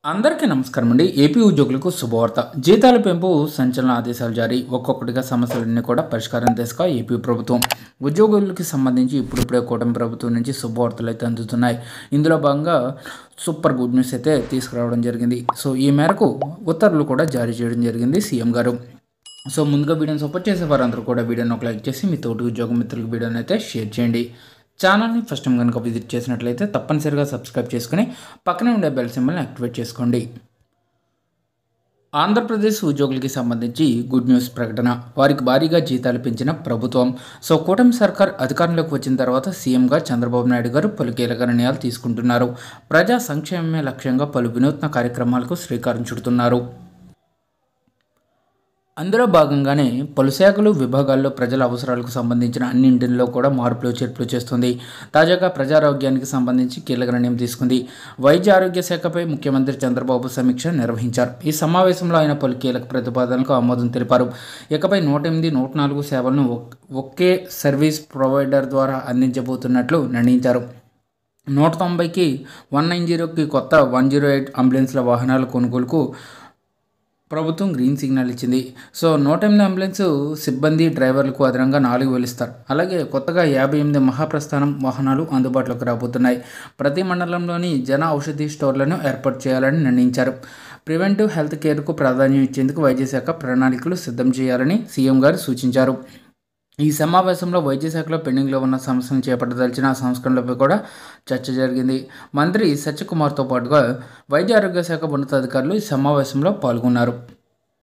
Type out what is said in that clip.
అందరికీ నమస్కారం అండి. ఏపీ ఉద్యోగులకు శుభవార్త. జీతాల పెంపు సంచలన ఆదేశాలు జారీ. ఒక్కొక్కటిగా సమస్యలన్నీ కూడా పరిష్కారం దిశగా ఏపీ ప్రభుత్వం. ఉద్యోగులకి సంబంధించి ఇప్పుడిప్పుడే కూటమి ప్రభుత్వం నుంచి శుభవార్తలు అయితే అందుతున్నాయి. ఇందులో భాగంగా సూపర్ గుడ్ న్యూస్ అయితే తీసుకురావడం జరిగింది. సో ఈ మేరకు ఉత్తర్వులు కూడా జారీ చేయడం జరిగింది సీఎం గారు. సో ముందుగా వీడియోని సపోర్ట్ చేసే వారందరూ కూడా వీడియోని ఒక లైక్ చేసి మీ తోటి ఉద్యోగ మిత్రులకు వీడియోని అయితే షేర్ చేయండి. ఛానల్ని ఫస్ట్ టైం కనుక విజిట్ చేసినట్లయితే తప్పనిసరిగా సబ్స్క్రైబ్ చేసుకుని పక్కనే ఉండే బెల్ సింబల్ని యాక్టివేట్ చేసుకోండి. ఆంధ్రప్రదేశ్ ఉద్యోగులకి సంబంధించి గుడ్ న్యూస్ ప్రకటన. వారికి భారీగా జీతాలు పెంచిన ప్రభుత్వం. సో కూటమి సర్కార్ అధికారంలోకి వచ్చిన తర్వాత సీఎంగా చంద్రబాబు నాయుడు గారు పలు కీలక నిర్ణయాలు తీసుకుంటున్నారు. ప్రజా సంక్షేమమే లక్ష్యంగా పలు వినూత్న కార్యక్రమాలకు శ్రీకారం చుడుతున్నారు. అందులో భాగంగానే పలు శాఖలు విభాగాల్లో ప్రజల అవసరాలకు సంబంధించిన అన్నింటిలో కూడా మార్పులు చేర్పులు చేస్తుంది. తాజాగా ప్రజారోగ్యానికి సంబంధించి కీలక నిర్ణయం తీసుకుంది. వైద్య ఆరోగ్య శాఖపై ముఖ్యమంత్రి చంద్రబాబు సమీక్ష నిర్వహించారు. ఈ సమావేశంలో ఆయన పలు కీలక ప్రతిపాదనలకు ఆమోదం తెలిపారు. ఇకపై 108, 104 సేవలను ఒకే సర్వీస్ ప్రొవైడర్ ద్వారా అందించబోతున్నట్లు నిర్ణయించారు. 190కి 190కి కొత్త 108 అంబులెన్స్ల వాహనాల కొనుగోలుకు ప్రభుత్వం గ్రీన్ సిగ్నల్ ఇచ్చింది. సో 108 అంబులెన్స్ సిబ్బంది డ్రైవర్లకు అదనంగా 4,000 ఇస్తారు. అలాగే కొత్తగా 58 మహాప్రస్థానం వాహనాలు అందుబాటులోకి రాబోతున్నాయి. ప్రతి మండలంలోని జన ఔషధి స్టోర్లను ఏర్పాటు చేయాలని నిర్ణయించారు. ప్రివెంటివ్ హెల్త్ కేర్కు ప్రాధాన్యం ఇచ్చేందుకు వైద్యశాఖ ప్రణాళికలు సిద్ధం చేయాలని సీఎం గారు సూచించారు. ఈ సమావేశంలో వైద్య శాఖలో పెండింగ్లో ఉన్న సమస్యలను చేపట్టదలిచిన సంస్కరణలపై కూడా చర్చ జరిగింది. మంత్రి సత్యకుమార్తో పాటుగా వైద్య ఆరోగ్య శాఖ ఉన్నతాధికారులు ఈ సమావేశంలో పాల్గొన్నారు.